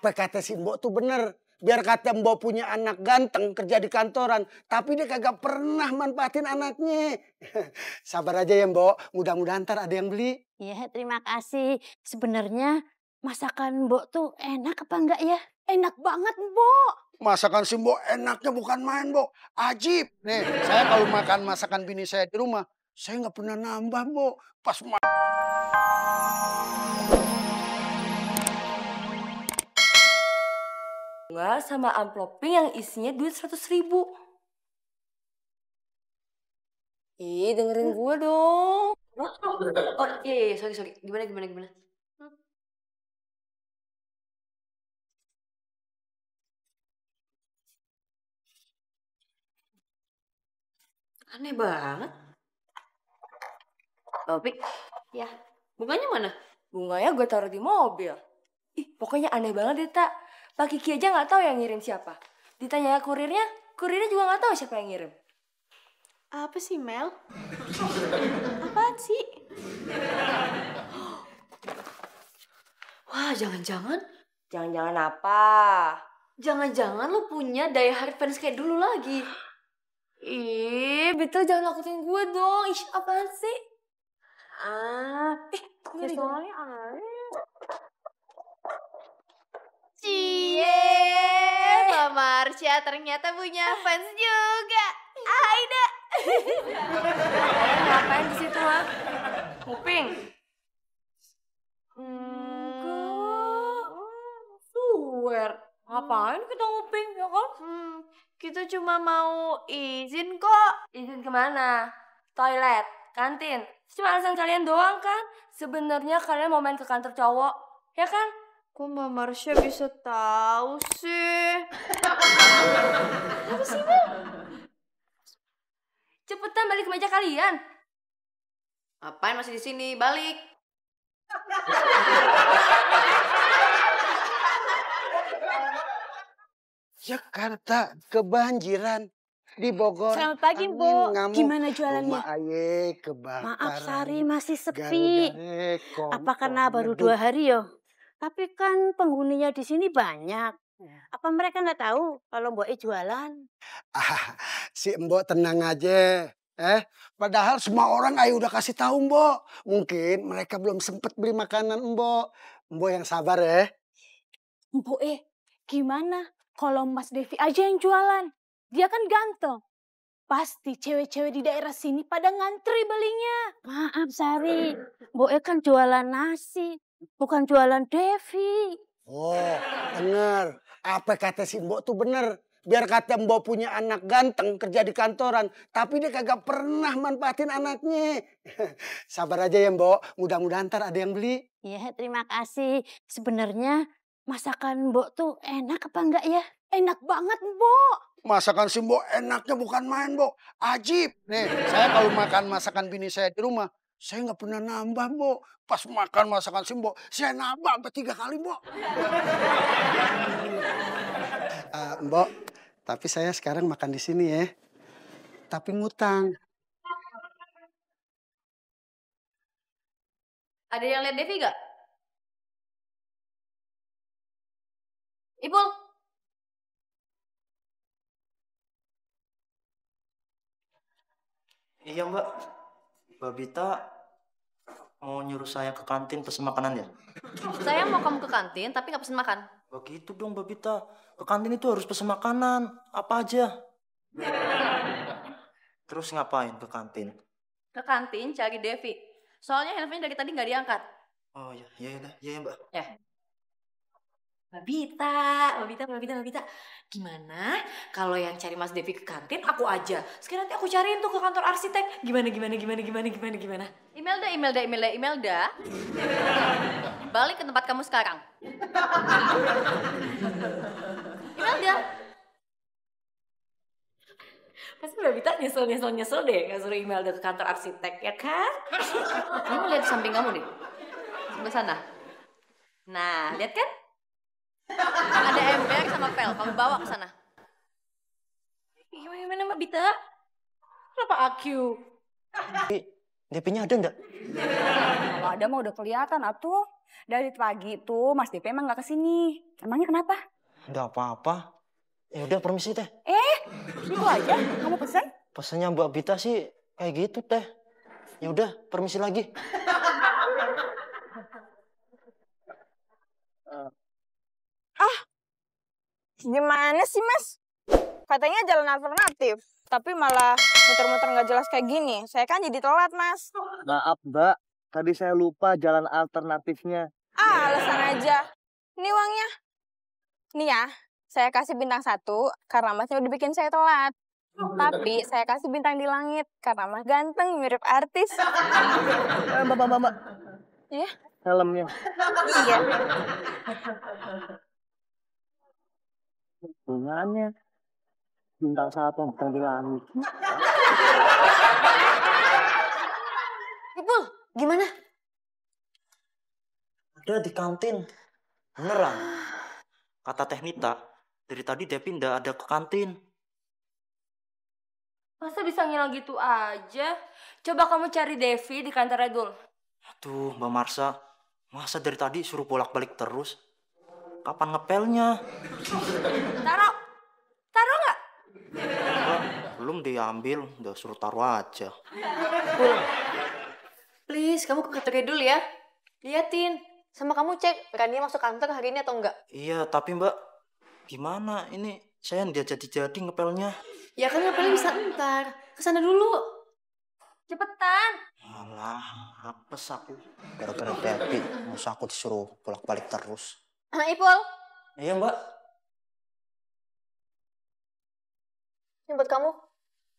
Apa kata si Mbok tuh bener. Biar kata Mbok punya anak ganteng kerja di kantoran. Tapi dia kagak pernah manfaatin anaknya. Sabar aja ya Mbok. Mudah-mudahan ntar ada yang beli. Iya, terima kasih. Sebenarnya masakan Mbok tuh enak apa enggak ya? Enak banget, Mbok. Masakan si Mbok enaknya bukan main, Mbok. Ajib. Nih, saya kalau makan masakan bini saya di rumah, saya nggak pernah nambah, Mbok. Pas bunga sama amploping yang isinya duit 100.000. Ih, dengerin gue dong. Oh iya, sorry. Gimana? Aneh banget. Opik, ya. Bunganya mana? Bunganya gue taruh di mobil. Ih, pokoknya aneh banget deh, Tak. Pak Kiki aja nggak tahu yang ngirim siapa. Ditanya kurirnya juga nggak tahu siapa yang ngirim. Apa sih, Mel? Apaan sih? Wah, jangan-jangan apa? Jangan-jangan lu punya die hard fans kayak dulu lagi. Ih, betul jangan lakuin gue dong. Ih, apaan sih? Soalnya aneh. Cie, Mbak Marsha ternyata punya fans juga. Aida. Ngapain di situ, ha? Nguping? Swear. Ngapain kita nguping, ya kan? Kita cuma mau izin kok. Izin kemana? Toilet? Kantin? Cuma alasan kalian doang kan? Sebenarnya kalian mau main ke kantor cowok, ya kan? Kok Mbak Marsha bisa tahu sih? Apa sih, Bang? Cepetan balik ke meja kalian. Apain masih di sini? Balik. Jakarta kebanjiran. Di Bogor. Selamat pagi, Mbok. Gimana jualannya? Rumah aye kebakaran. Maaf, Sari, masih sepi. Gara-gara Apa karena baru 2 hari yo? Tapi kan penghuninya di sini banyak. Apa mereka nggak tahu kalau Mbok jualan? Si Mbok tenang aja. Padahal semua orang ayo udah kasih tahu Mbok. Mungkin mereka belum sempet beli makanan Mbok. Mbok yang sabar ya. Mbok gimana kalau Mas Devi aja yang jualan? Dia kan ganteng. Pasti cewek-cewek di daerah sini pada ngantri belinya. Maaf Sari, Mbok kan jualan nasi, bukan jualan Devi. Oh, bener. Apa kata si Mbok tuh bener. Biar kata Mbok punya anak ganteng kerja di kantoran. Tapi dia kagak pernah manfaatin anaknya. Sabar aja ya Mbok. Mudah-mudahan ntar ada yang beli. Iya, terima kasih. Sebenarnya masakan Mbok tuh enak apa enggak ya? Enak banget, Mbok. Masakan si Mbok enaknya bukan main, Mbok. Ajib. Nih, saya kalau makan masakan bini saya di rumah, saya nggak pernah nambah, Mbok. Pas makan masakan si Mbok, saya nambah sampai 3 kali, Mbok. Mbok, tapi saya sekarang makan di sini ya. Tapi ngutang. Ada yang lihat Devi gak? Ipul. Iya Mbak, Mbak Bita mau nyuruh saya ke kantin pesen makanan ya? Saya mau kamu ke kantin tapi gak pesen makan. Begitu dong Mbak Bita, ke kantin itu harus pesen makanan, apa aja. Terus ngapain ke kantin? Ke kantin cari Devi. Soalnya handphonenya dari tadi gak diangkat. Oh iya Mbak. Ya. Mbak Bita. Gimana kalau yang cari Mas Devi ke kantin aku aja. Sekarang nanti aku cariin tuh ke kantor arsitek. Gimana? Imelda. Balik ke tempat kamu sekarang. Imelda. Pasti Mbak Bita nyesel deh gak suruh Imelda ke kantor arsitek, ya kan? Kamu lihat di samping kamu deh. Sebelah sana. Nah, lihat kan? Ada ember sama pel, kamu bawa ke sana. Gimana Mbak Bita? Kenapa aku? DP-nya ada nggak? Kalau ada mah udah kelihatan atuh. Dari pagi tuh Mas DP emang nggak kesini. Emangnya kenapa? Nggak apa-apa. Ya udah permisi teh. Itu aja, kamu pesen? Pesannya Mbak Bita sih kayak gitu teh. Ya udah permisi lagi. Gimana sih Mas? Katanya jalan alternatif, tapi malah muter-muter nggak jelas kayak gini. Saya kan jadi telat Mas. Maaf Mbak, tadi saya lupa jalan alternatifnya. Alasan aja. Ini uangnya. Nih ya, saya kasih bintang 1 karena Masnya udah bikin saya telat. Tapi saya kasih bintang di langit karena Mas ganteng mirip artis. Mbak. Iya? Helmnya. Iya. Hubungannya bintang 1 bintang di langit. Ipul, gimana? Ada di kantin. Beneran. Kata Teh Nita, dari tadi Devi nggak ada ke kantin. Masa bisa ngilang gitu aja? Coba kamu cari Devi di kantor Edul. Aduh, Mbak Marsa, masa dari tadi suruh bolak-balik terus? Kapan ngepelnya? Taruh nggak? Belum diambil, udah suruh taruh aja. Please, kamu ke kantornya dulu ya. Liatin. Sama kamu cek, Rania masuk kantor hari ini atau enggak? Iya, tapi Mbak, gimana? Ini saya nggak jadi-jadi ngepelnya. Ya kan ngepelnya bisa ntar. Kesana dulu. Cepetan. Alah, apes aku. Gara-gara Devi, masa aku disuruh bolak-balik terus. Ipul, Iya, Mbak. ini buat kamu.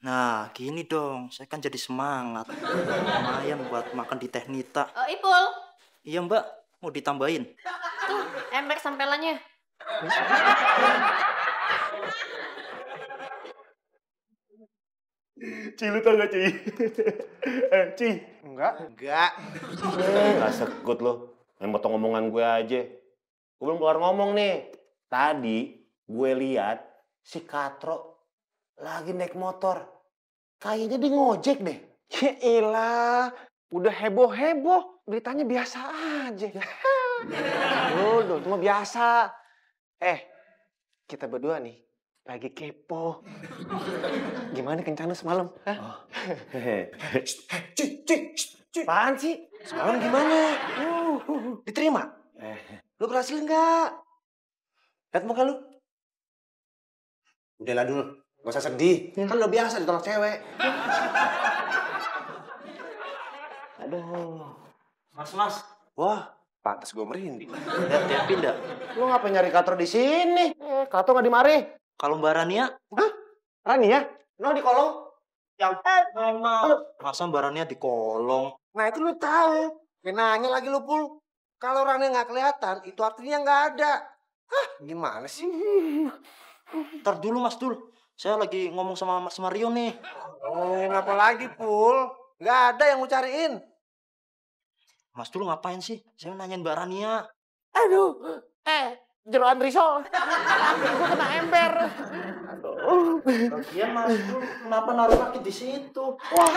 Nah, gini dong. Saya kan jadi semangat. Lumayan buat makan di Teh Nita. Ipul, Iya, Mbak. Mau ditambahin? tuh ember sampelannya. Ci, lu tau gak Ci? Ci. Enggak. Gak sekut lo. Main potong omongan gue aja. Gue belum keluar ngomong nih. Tadi gue lihat si Katro lagi naik motor. Kayaknya dia ngojek deh. Ya ilah, udah heboh-heboh. Beritanya biasa aja. Loh, cuma biasa. Kita berdua nih lagi kepo. Gimana kencan lu semalam? Hah? Apaan sih? Semalam gimana? Diterima? Lu berhasil nggak? Lihat muka lu. Udahlah dulu, gak usah sedih. Kan lo biasa ditolak cewek. Aduh. Mas. Wah, pantas gue merinding. Lihat Devi nggak? Lu ngapain nyari Katro di sini? Katro nggak di mari. Kalau Mbak Rania? Hah? Rania? No di kolong. Yang Masa Mbak Rania di kolong? Nah itu lu tahu. Nanya lagi lu Pul. Kalau Rania nggak kelihatan, itu artinya nggak ada. Hah? Gimana sih? Ntar dulu Mas Dul. Saya lagi ngomong sama Mas Mario nih. Ngapa lagi Pul? Nggak ada yang mau cariin. Mas Dul ngapain sih? Saya nanyain Mbak Rania. Aduh. Jeroan risol. Gue kena ember. Lagian Mas Dul, kenapa naruh kaki di situ? Wah.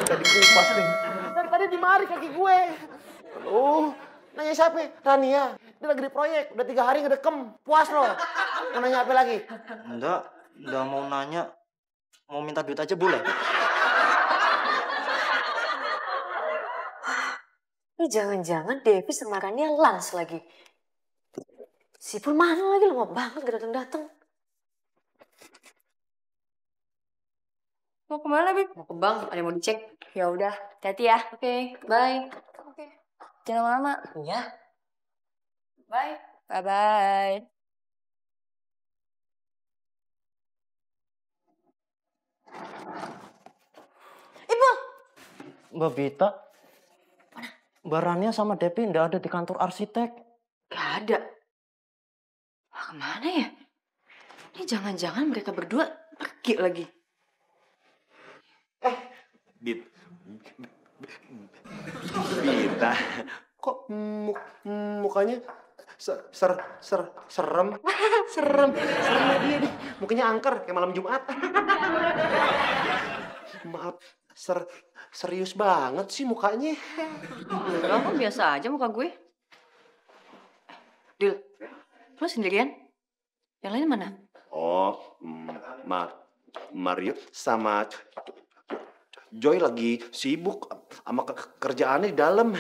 Udah dikupas deh. Dari tadi di mari kaki gue. Aduh. Nanya siapa? Rania. Dia lagi di proyek. Udah 3 hari ngedekem. Puas loh. Mau nanya apa lagi? Enggak mau nanya. Mau minta duit aja boleh? Ini jangan-jangan Devi sama Rania lans lagi. Si Ipul mana lagi, lama banget gak datang-datang. Mau kemana, Bib? Mau ke bank, ada yang mau dicek. Ya udah, hati-hati ya. Oke, bye. Jangan lama-lama. Iya. Bye. Bye-bye. Ipul! Mbak Bita. Mbak Rania sama Devi nggak ada di kantor arsitek. Gak ada. Wah, kemana ya? Ini jangan-jangan mereka berdua pergi lagi. Bita. Kok mukanya serem? Serem dia nih. Mukanya angker kayak malam Jumat. Maaf, serius banget sih mukanya. Enggak kok, biasa aja muka gue. Dil, lo sendirian? Yang lain mana? Oh, Mario sama Joy lagi sibuk sama kerjaannya di dalam.